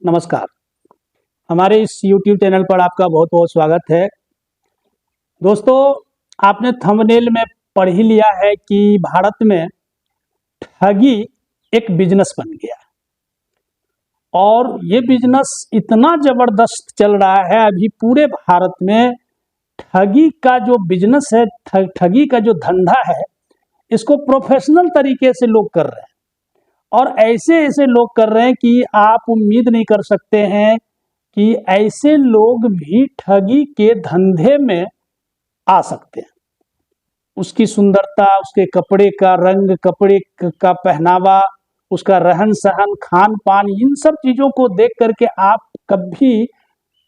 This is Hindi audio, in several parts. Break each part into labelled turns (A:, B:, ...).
A: नमस्कार। हमारे इस YouTube चैनल पर आपका बहुत बहुत स्वागत है। दोस्तों, आपने थंबनेल में पढ़ ही लिया है कि भारत में ठगी एक बिजनेस बन गया और ये बिजनेस इतना ज़बरदस्त चल रहा है। अभी पूरे भारत में ठगी का जो बिजनेस है, ठगी का जो धंधा है, इसको प्रोफेशनल तरीके से लोग कर रहे हैं और ऐसे ऐसे लोग कर रहे हैं कि आप उम्मीद नहीं कर सकते हैं कि ऐसे लोग भी ठगी के धंधे में आ सकते हैं। उसकी सुंदरता, उसके कपड़े का रंग, कपड़े का पहनावा, उसका रहन सहन, खान पान, इन सब चीज़ों को देख करके आप कभी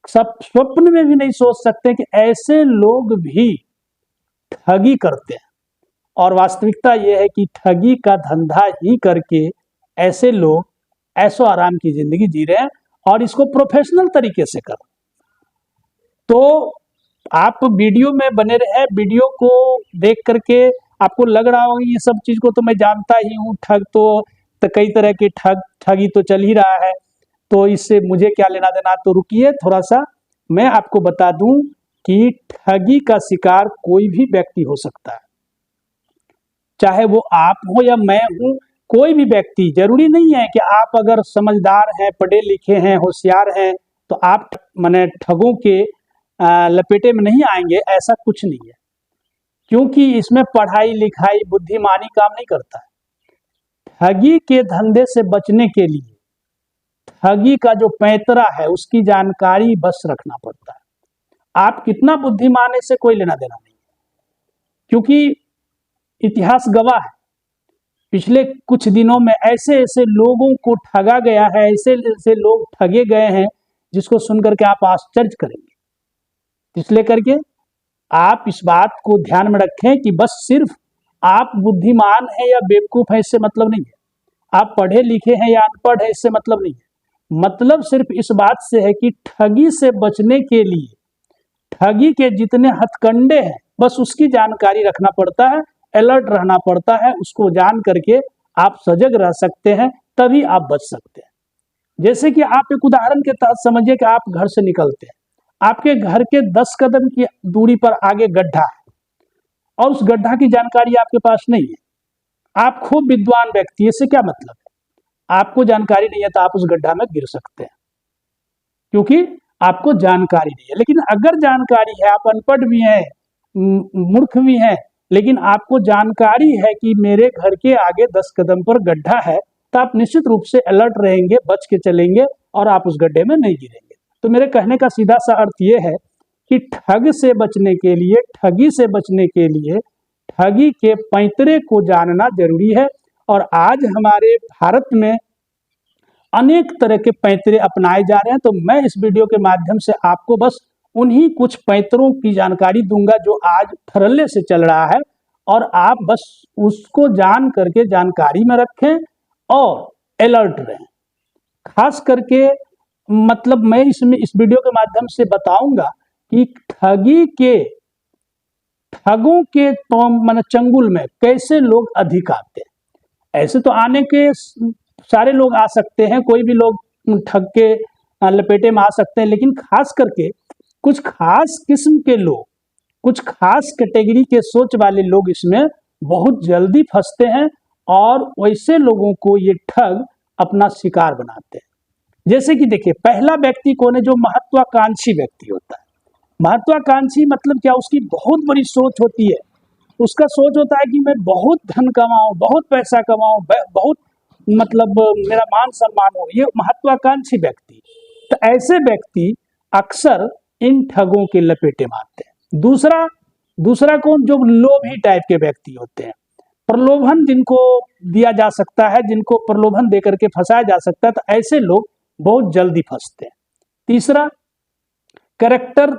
A: सब स्वप्न में भी नहीं सोच सकते कि ऐसे लोग भी ठगी करते हैं। और वास्तविकता यह है कि ठगी का धंधा ही करके ऐसे लोग ऐशो आराम की जिंदगी जी रहे हैं और इसको प्रोफेशनल तरीके से कर। तो आप वीडियो में बने रहे। वीडियो को देख करके आपको लग रहा होगा ये सब चीज़ को तो मैं जानता ही हूँ, ठग तो कई तरह के ठगी तो चल ही रहा है, तो इससे मुझे क्या लेना देना। तो रुकिए थोड़ा सा, मैं आपको बता दूं कि ठगी का शिकार कोई भी व्यक्ति हो सकता है, चाहे वो आप हो या मैं हूं। कोई भी व्यक्ति, जरूरी नहीं है कि आप अगर समझदार हैं, पढ़े लिखे हैं, होशियार हैं तो आप माने ठगों के लपेटे में नहीं आएंगे, ऐसा कुछ नहीं है। क्योंकि इसमें पढ़ाई लिखाई बुद्धिमानी काम नहीं करता है। ठगी के धंधे से बचने के लिए ठगी का जो पैंतरा है उसकी जानकारी बस रखना पड़ता है। आप कितना बुद्धिमान है इससे कोई लेना देना नहीं है, क्योंकि इतिहास गवाह है। पिछले कुछ दिनों में ऐसे ऐसे लोगों को ठगा गया है, ऐसे ऐसे लोग ठगे गए हैं जिसको सुनकर के आप आश्चर्य करेंगे। इसलिए करके आप इस बात को ध्यान में रखें कि बस सिर्फ आप बुद्धिमान हैं या बेवकूफ हैं इससे मतलब नहीं है, आप पढ़े लिखे हैं या अनपढ़ है इससे मतलब नहीं है। मतलब सिर्फ इस बात से है कि ठगी से बचने के लिए ठगी के जितने हथकंडे हैं बस उसकी जानकारी रखना पड़ता है, अलर्ट रहना पड़ता है। उसको जान करके आप सजग रह सकते हैं, तभी आप बच सकते हैं। जैसे कि आप एक उदाहरण के तहत समझिए कि आप घर से निकलते हैं, आपके घर के 10 कदम की दूरी पर आगे गड्ढा है और उस गड्ढा की जानकारी आपके पास नहीं है। आप खूब विद्वान व्यक्ति, इससे क्या मतलब है, आपको जानकारी नहीं है तो आप उस गड्ढा में गिर सकते हैं क्योंकि आपको जानकारी नहीं है। लेकिन अगर जानकारी है, आप अनपढ़ भी हैं, मूर्ख भी हैं, लेकिन आपको जानकारी है कि मेरे घर के आगे 10 कदम पर गड्ढा है, तो आप निश्चित रूप से अलर्ट रहेंगे, बच के चलेंगे और आप उस गड्ढे में नहीं गिरेंगे। तो मेरे कहने का सीधा सा अर्थ ये है कि ठग से बचने के लिए, ठगी से बचने के लिए ठगी के पैंतरे को जानना जरूरी है। और आज हमारे भारत में अनेक तरह के पैंतरे अपनाए जा रहे हैं। तो मैं इस वीडियो के माध्यम से आपको बस उन्हीं कुछ पैंतरों की जानकारी दूंगा जो आज धड़ल्ले से चल रहा है, और आप बस उसको जान करके जानकारी में रखें और अलर्ट रहें। खास करके मतलब मैं इसमें इस वीडियो के माध्यम से बताऊंगा कि ठगों के तो मन चंगुल में कैसे लोग अधिक आते हैं। ऐसे तो आने के सारे लोग आ सकते हैं, कोई भी लोग ठग के लपेटे में आ सकते हैं, लेकिन खास करके कुछ खास किस्म के लोग, कुछ खास कैटेगरी के सोच वाले लोग इसमें बहुत जल्दी फंसते हैं और वैसे लोगों को ये ठग अपना शिकार बनाते हैं। जैसे कि देखिए, पहला व्यक्ति कौन है? जो महत्वाकांक्षी व्यक्ति होता है। महत्वाकांक्षी मतलब क्या? उसकी बहुत बड़ी सोच होती है। उसका सोच होता है कि मैं बहुत धन कमाऊं, बहुत पैसा कमाऊं, बहुत मतलब मेरा मान सम्मान हो, ये महत्वाकांक्षी व्यक्ति। तो ऐसे व्यक्ति अक्सर इन ठगों के लपेटे में आते हैं। दूसरा कौन? जो लोभी टाइप के व्यक्ति होते हैं, प्रलोभन जिनको दिया जा सकता है, जिनको प्रलोभन देकर के फंसाया जा सकता है, तो ऐसे लोग बहुत जल्दी फंसते हैं। तीसरा, कैरेक्टर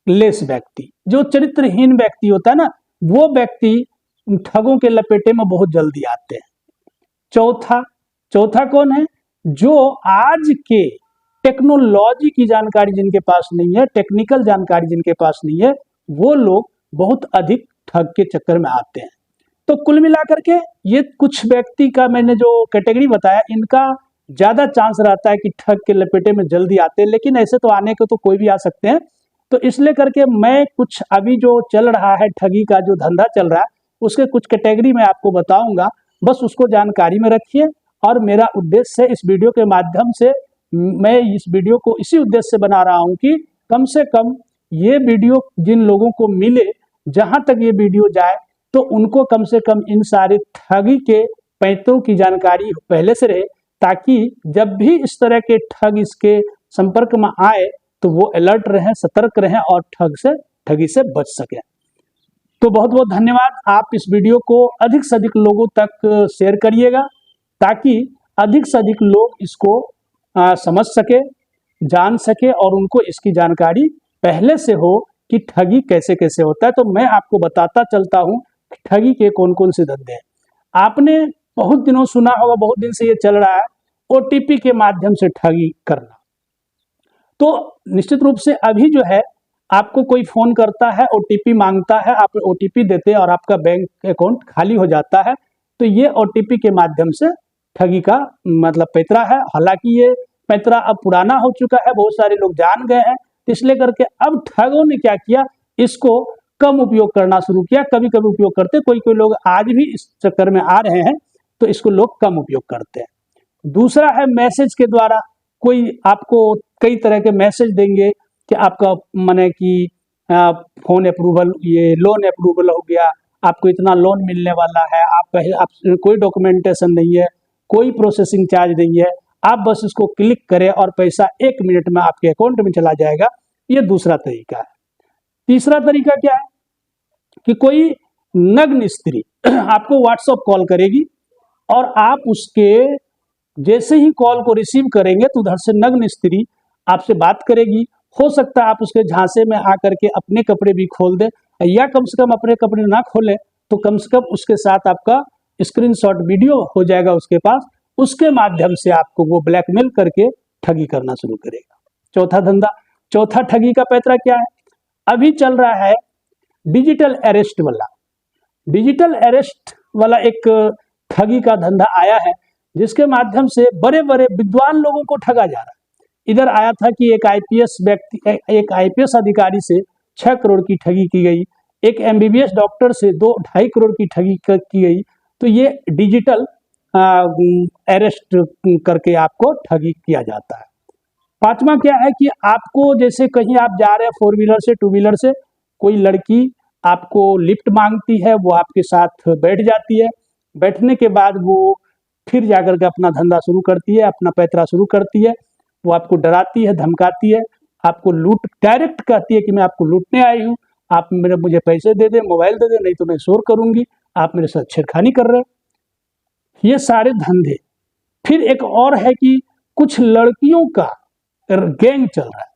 A: लेस व्यक्ति, जो चरित्रहीन व्यक्ति होता है ना, वो व्यक्ति ठगों के लपेटे में बहुत जल्दी आते हैं। चौथा कौन है? जो आज के टेक्नोलॉजी की जानकारी जिनके पास नहीं है, टेक्निकल जानकारी जिनके पास नहीं है, वो लोग बहुत अधिक ठग के चक्कर में आते हैं। तो कुल मिलाकर के ये कुछ व्यक्ति का मैंने जो कैटेगरी बताया, इनका ज़्यादा चांस रहता है कि ठग के लपेटे में जल्दी आते हैं, लेकिन ऐसे तो आने को तो कोई भी आ सकते हैं। तो इसलिए करके मैं कुछ अभी जो चल रहा है ठगी का जो धंधा चल रहा है उसके कुछ कैटेगरी में आपको बताऊंगा, बस उसको जानकारी में रखिए। और मेरा उद्देश्य है इस वीडियो के माध्यम से, मैं इस वीडियो को इसी उद्देश्य से बना रहा हूं कि कम से कम ये वीडियो जिन लोगों को मिले, जहां तक ये वीडियो जाए, तो उनको कम से कम इन सारे ठगी के पैंतरों की जानकारी पहले से रहे, ताकि जब भी इस तरह के ठग इसके संपर्क में आए तो वो अलर्ट रहें, सतर्क रहें और ठगी से बच सकें। तो बहुत बहुत धन्यवाद। आप इस वीडियो को अधिक से अधिक लोगों तक शेयर करिएगा, ताकि अधिक से अधिक लोग इसको समझ सके, जान सके और उनको इसकी जानकारी पहले से हो कि ठगी कैसे कैसे होता है। तो मैं आपको बताता चलता हूँ कि ठगी के कौन कौन से धंधे हैं। आपने बहुत दिनों सुना होगा, बहुत दिन से ये चल रहा है, ओटीपी के माध्यम से ठगी करना। तो निश्चित रूप से अभी जो है आपको कोई फोन करता है, ओटीपी मांगता है, आप ओटीपी देते हैं और आपका बैंक अकाउंट खाली हो जाता है। तो ये ओटीपी के माध्यम से ठगी का मतलब पैतरा है। हालांकि ये पैतरा अब पुराना हो चुका है, बहुत सारे लोग जान गए हैं, इसलिए करके अब ठगों ने क्या किया, इसको कम उपयोग करना शुरू किया। कभी कभी उपयोग करते, कोई कोई लोग आज भी इस चक्कर में आ रहे हैं, तो इसको लोग कम उपयोग करते हैं। दूसरा है मैसेज के द्वारा, कोई आपको कई तरह के मैसेज देंगे कि आपका माने कि फोन अप्रूवल, ये लोन अप्रूवल हो गया, आपको इतना लोन मिलने वाला है, आप कोई डॉक्यूमेंटेशन नहीं है, कोई प्रोसेसिंग चार्ज नहीं है, आप बस इसको क्लिक करें और पैसा 1 मिनट में आपके अकाउंट में चला जाएगा। ये दूसरा तरीका है। तीसरा तरीका क्या है कि कोई नग्न स्त्री आपको व्हाट्सएप कॉल करेगी और आप उसके जैसे ही कॉल को रिसीव करेंगे तो उधर से नग्न स्त्री आपसे बात करेगी। हो सकता है आप उसके झांसे में आकर के अपने कपड़े भी खोल दें, या कम से कम अपने कपड़े ना खोलें तो कम से कम उसके साथ आपका स्क्रीनशॉट वीडियो हो जाएगा उसके पास। उसके माध्यम से आपको वो ब्लैकमेल करके ठगी करना शुरू करेगा। चौथा धंधा, चौथा ठगी का पैतरा क्या है, अभी चल रहा है डिजिटल अरेस्ट वाला। डिजिटल अरेस्ट वाला एक ठगी का धंधा आया है, जिसके माध्यम से बड़े बड़े विद्वान लोगों को ठगा जा रहा है। इधर आया था कि एक आईपीएस अधिकारी से 6 करोड़ की ठगी की गई, एक एमबीबीएस डॉक्टर से 2-2.5 करोड़ की ठगी की गई। तो ये डिजिटल अरेस्ट करके आपको ठगी किया जाता है। पांचवा क्या है कि आपको जैसे कहीं आप जा रहे हैं 4 व्हीलर से 2 व्हीलर से, कोई लड़की आपको लिफ्ट मांगती है, वो आपके साथ बैठ जाती है, बैठने के बाद वो फिर जाकर के अपना धंधा शुरू करती है, अपना पैतरा शुरू करती है। वो आपको डराती है, धमकाती है, आपको लूट डायरेक्ट कहती है कि मैं आपको लूटने आई हूँ, आप मुझे पैसे दे दे, मोबाइल दे दे, नहीं तो मैं शोर करूंगी, आप मेरे साथ छेड़खानी कर रहे हैं। ये सारे धंधे। फिर एक और है कि कुछ लड़कियों का गैंग चल रहा है,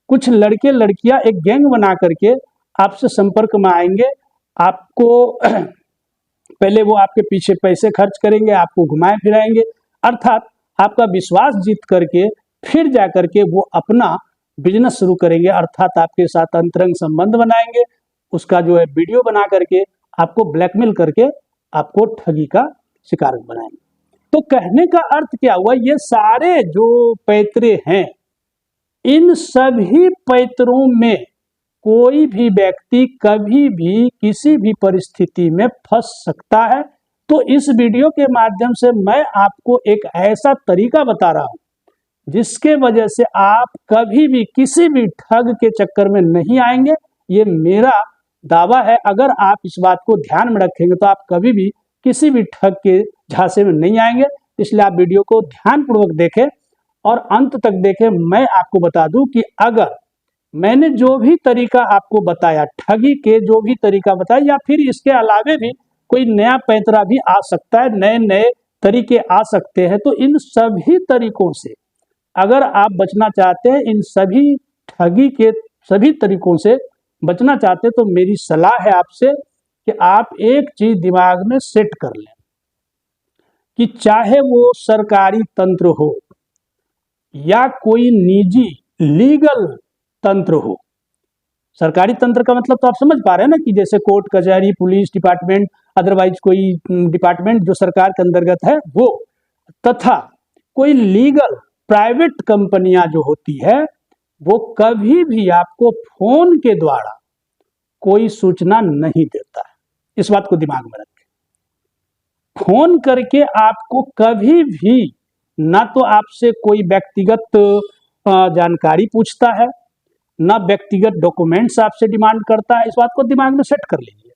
A: कुछ लड़के लड़कियां एक गैंग बना करके आपसे संपर्क में आएंगे। आपको पहले वो आपके पीछे पैसे खर्च करेंगे, आपको घुमाए फिराएंगे, अर्थात आपका विश्वास जीत करके फिर जाकर के वो अपना बिजनेस शुरू करेंगे, अर्थात आपके साथ अंतरंग संबंध बनाएंगे, उसका जो है वीडियो बना करके आपको ब्लैकमेल करके आपको ठगी का शिकार बनाएंगे। तो कहने का अर्थ क्या हुआ, ये सारे जो पैतरे हैं, इन सभी पैतरों में कोई भी व्यक्ति कभी भी किसी भी परिस्थिति में फंस सकता है। तो इस वीडियो के माध्यम से मैं आपको एक ऐसा तरीका बता रहा हूं जिसके वजह से आप कभी भी किसी भी ठग के चक्कर में नहीं आएंगे। ये मेरा दावा है। अगर आप इस बात को ध्यान में रखेंगे तो आप कभी भी किसी भी ठग के झांसे में नहीं आएंगे। इसलिए आप वीडियो को ध्यानपूर्वक देखें और अंत तक देखें। मैं आपको बता दूं कि अगर मैंने जो भी तरीका आपको बताया, ठगी के जो भी तरीका बताया, या फिर इसके अलावे भी कोई नया पैतरा भी आ सकता है, नए नए तरीके आ सकते हैं, तो इन सभी तरीकों से अगर आप बचना चाहते हैं, इन सभी ठगी के सभी तरीकों से बचना चाहते हैं, तो मेरी सलाह है आपसे कि आप एक चीज दिमाग में सेट कर लें कि चाहे वो सरकारी तंत्र हो या कोई निजी लीगल तंत्र हो। सरकारी तंत्र का मतलब तो आप समझ पा रहे हैं ना, कि जैसे कोर्ट कचहरी, पुलिस डिपार्टमेंट, अदरवाइज कोई डिपार्टमेंट जो सरकार के अंतर्गत है वो, तथा कोई लीगल प्राइवेट कंपनियां जो होती है वो कभी भी आपको फोन के द्वारा कोई सूचना नहीं देता है। इस बात को दिमाग में रखें। फोन करके आपको कभी भी ना तो आपसे कोई व्यक्तिगत जानकारी पूछता है, ना व्यक्तिगत डॉक्यूमेंट्स आपसे डिमांड करता है। इस बात को दिमाग में सेट कर लीजिए।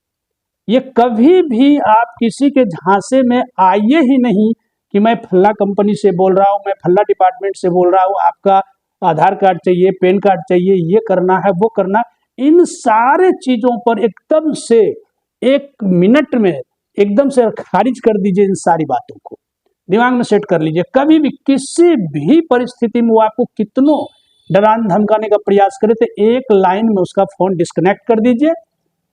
A: ये कभी भी आप किसी के झांसे में आइए ही नहीं कि मैं फल्ला कंपनी से बोल रहा हूँ, मैं फल्ला डिपार्टमेंट से बोल रहा हूँ, आपका आधार कार्ड चाहिए, पैन कार्ड चाहिए, ये करना है, वो करना है। इन सारे चीजों पर एकदम से 1 मिनट में एकदम से खारिज कर दीजिए। इन सारी बातों को दिमाग में सेट कर लीजिए। कभी भी किसी भी परिस्थिति में वो आपको कितनों डराने धमकाने का प्रयास करे तो एक लाइन में उसका फोन डिस्कनेक्ट कर दीजिए।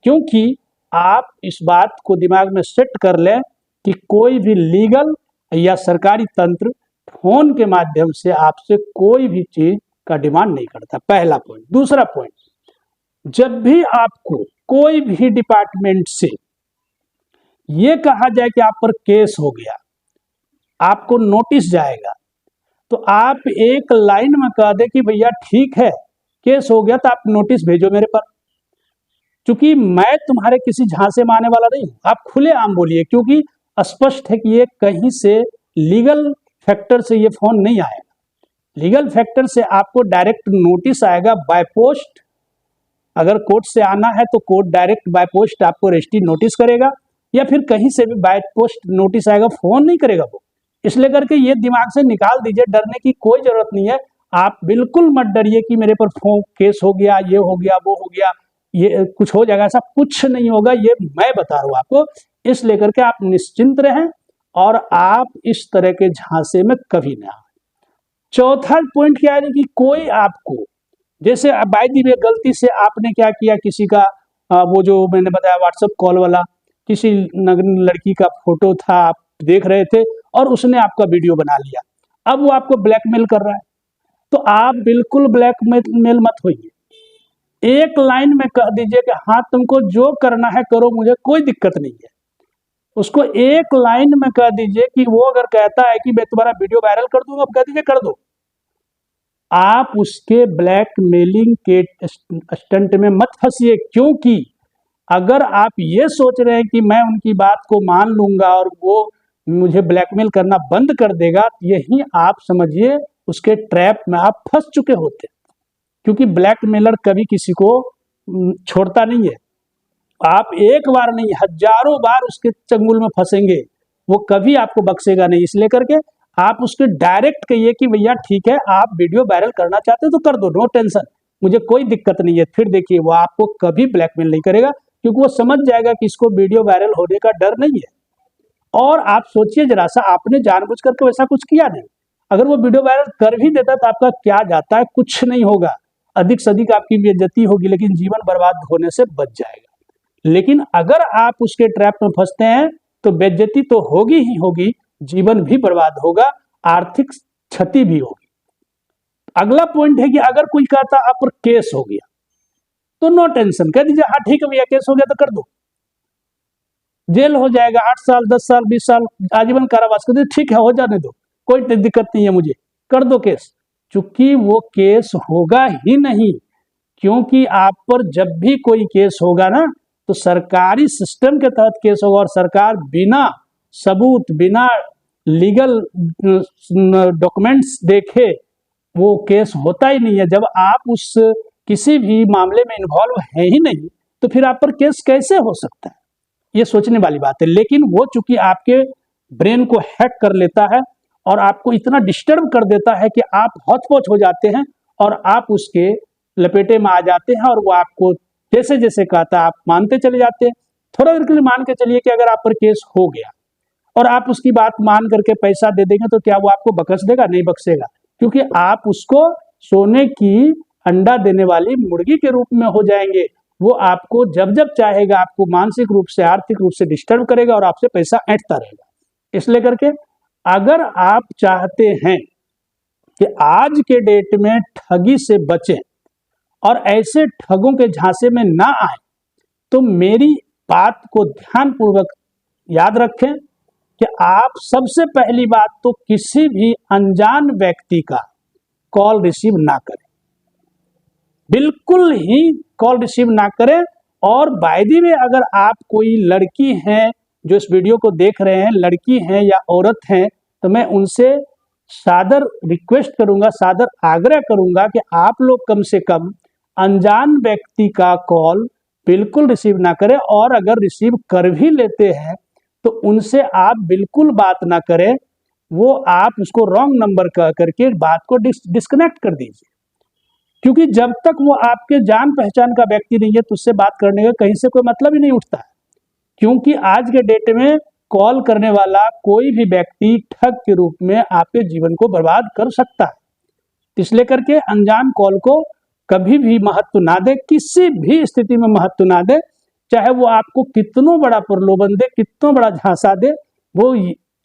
A: क्योंकि आप इस बात को दिमाग में सेट कर लें कि कोई भी लीगल या सरकारी तंत्र फोन के माध्यम से आपसे कोई भी चीज का डिमांड नहीं करता। पहला पॉइंट। दूसरा पॉइंट, जब भी आपको कोई भी डिपार्टमेंट से ये कहा जाए कि आप पर केस हो गया, आपको नोटिस जाएगा, तो आप एक लाइन में कह दे कि भैया ठीक है केस हो गया तो आप नोटिस भेजो मेरे पर। क्योंकि मैं तुम्हारे किसी झांसे में आने वाला नहीं हूं। आप खुले आम बोलिए, क्योंकि स्पष्ट है कि ये कहीं से लीगल फैक्टर से ये फोन नहीं आएगा। लीगल फैक्टर से आपको डायरेक्ट नोटिस आएगा बाय पोस्ट। अगर कोर्ट से आना है तो कोर्ट डायरेक्ट बाय पोस्ट आपको रजिस्ट्री नोटिस करेगा, या फिर कहीं से भी बाय पोस्ट नोटिस आएगा, फोन नहीं करेगा वो। इसलिए करके ये दिमाग से निकाल दीजिए, डरने की कोई जरूरत नहीं है। आप बिल्कुल मत डरिए कि मेरे पर फोन केस हो गया, ये हो गया, वो हो गया, ये कुछ हो जाएगा। ऐसा कुछ नहीं होगा, ये मैं बता रहा हूं आपको। इसलिए करके आप निश्चिंत रहें और आप इस तरह के झांसे में कभी ना आए। चौथा पॉइंट क्या है कि कोई आपको, जैसे बाय द वे गलती से आपने क्या किया, किसी का वो जो मैंने बताया व्हाट्सएप कॉल वाला, किसी नग्न लड़की का फोटो था, आप देख रहे थे और उसने आपका वीडियो बना लिया। अब वो आपको ब्लैकमेल कर रहा है, तो आप बिल्कुल ब्लैकमेल मत होइए। एक लाइन में कह दीजिए कि हाँ तुमको जो करना है करो, मुझे कोई दिक्कत नहीं है। उसको एक लाइन में कह दीजिए कि वो अगर कहता है कि मैं तुम्हारा वीडियो वायरल कर दूंगा, अब कह दीजिए कर दो। आप उसके ब्लैकमेलिंग के स्टंट में मत फंसिए, क्योंकि अगर आप ये सोच रहे हैं कि मैं उनकी बात को मान लूंगा और वो मुझे ब्लैकमेल करना बंद कर देगा, यही आप समझिए उसके ट्रैप में आप फंस चुके होते। क्योंकि ब्लैकमेलर कभी किसी को छोड़ता नहीं है। आप एक बार नहीं, हजारों बार उसके चंगुल में फंसेंगे, वो कभी आपको बख्शेगा नहीं। इसलिए करके आप उसके डायरेक्ट कहिए कि भैया ठीक है, आप वीडियो वायरल करना चाहते हो तो कर दो, नो टेंशन, मुझे कोई दिक्कत नहीं है। फिर देखिए वो आपको कभी ब्लैकमेल नहीं करेगा, क्योंकि वो समझ जाएगा कि इसको वीडियो वायरल होने का डर नहीं है। और आप सोचिए जरा सा, आपने जानबूझ करके वैसा कुछ किया नहीं। अगर वो वीडियो वायरल कर भी देता तो आपका क्या जाता है, कुछ नहीं होगा, अधिक से अधिक आपकी बेइज्जती होगी, लेकिन जीवन बर्बाद होने से बच जाएगा। लेकिन अगर आप उसके ट्रैप में फंसते हैं तो बेइज्जती तो होगी ही होगी, जीवन भी बर्बाद होगा, आर्थिक क्षति भी होगी। अगला पॉइंट है कि अगर कोई कहता आप पर केस हो गया तो नो टेंशन, कह दीजिए हाँ ठीक है भैया केस हो गया तो कर दो, जेल हो जाएगा 8 साल 10 साल 20 साल आजीवन कारावास, कर दीजिए ठीक है हो जाने दो, कोई दिक्कत नहीं है, मुझे कर दो केस। चूंकि वो केस होगा ही नहीं, क्योंकि आप पर जब भी कोई केस होगा ना तो सरकारी सिस्टम के तहत केस होगा, और सरकार बिना सबूत, बिना लीगल डॉक्यूमेंट्स देखे वो केस होता ही नहीं है। जब आप उस किसी भी मामले में इन्वॉल्व है ही नहीं तो फिर आप पर केस कैसे हो सकता है, ये सोचने वाली बात है। लेकिन वो चूंकि आपके ब्रेन को हैक कर लेता है और आपको इतना डिस्टर्ब कर देता है कि आप हौच-पौच हो जाते हैं और आप उसके लपेटे में आ जाते हैं, और वो आपको जैसे जैसे कहता है आप मानते चले जाते हैं। थोड़ा देर के लिए मान के चलिए कि अगर आप पर केस हो गया और आप उसकी बात मान करके पैसा दे देंगे तो क्या वो आपको बख्श देगा? नहीं बख्शेगा, क्योंकि आप उसको सोने की अंडा देने वाली मुर्गी के रूप में हो जाएंगे। वो आपको जब जब चाहेगा आपको मानसिक रूप से, आर्थिक रूप से डिस्टर्ब करेगा और आपसे पैसा ऐंठता रहेगा। इसलिए करके अगर आप चाहते हैं कि आज के डेट में ठगी से बचें और ऐसे ठगों के झांसे में ना आए, तो मेरी बात को ध्यानपूर्वक याद रखें कि आप सबसे पहली बात तो किसी भी अनजान व्यक्ति का कॉल रिसीव ना करें, बिल्कुल ही कॉल रिसीव ना करें। और बाय द वे अगर आप कोई लड़की हैं जो इस वीडियो को देख रहे हैं, लड़की हैं या औरत हैं, तो मैं उनसे सादर रिक्वेस्ट करूंगा, सादर आग्रह करूंगा कि आप लोग कम से कम अनजान व्यक्ति का कॉल बिल्कुल रिसीव ना करें। और अगर रिसीव कर भी लेते हैं तो उनसे आप बिल्कुल बात ना करें, वो आप उसको रॉन्ग नंबर करके बात को डिस्कनेक्ट कर दीजिए। क्योंकि जब तक वो आपके जान पहचान का व्यक्ति नहीं है तो उससे बात करने का कहीं से कोई मतलब ही नहीं उठता है। क्योंकि आज के डेट में कॉल करने वाला कोई भी व्यक्ति ठग के रूप में आपके जीवन को बर्बाद कर सकता है। इसलिए करके अनजान कॉल को कभी भी महत्व ना दे, किसी भी स्थिति में महत्व ना दे, चाहे वो आपको कितना बड़ा प्रलोभन दे, कितना बड़ा झांसा दे। वो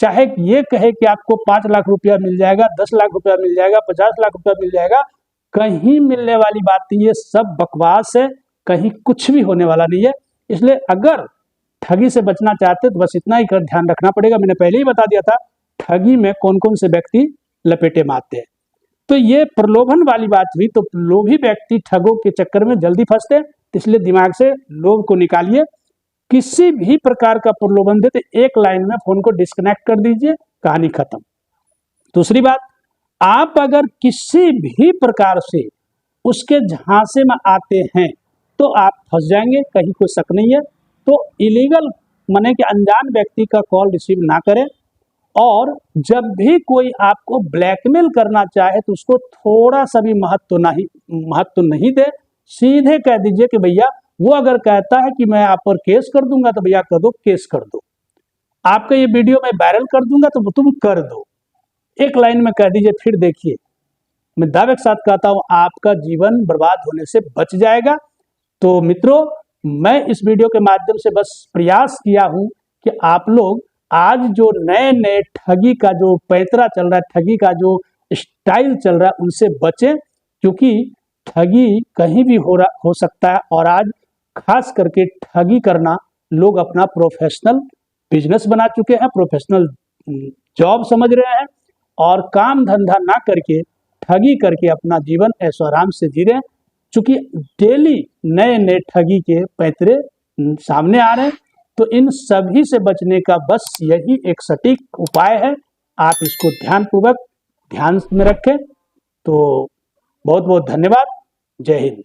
A: चाहे ये कहे कि आपको 5 लाख रुपया मिल जाएगा, 10 लाख रुपया मिल जाएगा, 50 लाख रुपया मिल जाएगा, कहीं मिलने वाली बात नहीं है, सब बकवास है, कहीं कुछ भी होने वाला नहीं है। इसलिए अगर ठगी से बचना चाहते तो बस इतना ही कर ध्यान रखना पड़ेगा। मैंने पहले ही बता दिया था ठगी में कौन कौन से व्यक्ति लपेटे मारते हैं। तो ये प्रलोभन वाली बात हुई, तो लोभी व्यक्ति ठगों के चक्कर में जल्दी फंसते हैं। इसलिए दिमाग से लोभ को निकालिए। किसी भी प्रकार का प्रलोभन दे तो एक लाइन में फोन को डिस्कनेक्ट कर दीजिए, कहानी खत्म। दूसरी बात, आप अगर किसी भी प्रकार से उसके झांसे में आते हैं तो आप फंस जाएंगे, कहीं कोई शक नहीं है। तो इलीगल माने कि अनजान व्यक्ति का कॉल रिसीव ना करें। और जब भी कोई आपको ब्लैकमेल करना चाहे तो उसको थोड़ा सा भी महत्व नहीं दे, सीधे कह दीजिए कि भैया, वो अगर कहता है कि मैं आप पर केस कर दूंगा तो भैया कर दो, केस कर दो। आपका ये वीडियो मैं वायरल कर दूंगा तो तुम कर दो, एक लाइन में कह दीजिए। फिर देखिए, मैं दावे के साथ कहता हूं आपका जीवन बर्बाद होने से बच जाएगा। तो मित्रों, मैं इस वीडियो के माध्यम से बस प्रयास किया हूं कि आप लोग आज जो नए नए ठगी का जो पैंतरा चल रहा है, ठगी का जो स्टाइल चल रहा है, उनसे बचें। क्योंकि ठगी कहीं भी हो सकता है। और आज खास करके ठगी करना लोग अपना प्रोफेशनल बिजनेस बना चुके हैं, प्रोफेशनल जॉब समझ रहे हैं। और काम धंधा ना करके ठगी करके अपना जीवन ऐशो आराम से जी रहे हैं। चूंकि डेली नए नए ठगी के पैंतरे सामने आ रहे हैं, तो इन सभी से बचने का बस यही एक सटीक उपाय है। आप इसको ध्यान में रखें। तो बहुत बहुत धन्यवाद। जय हिंद।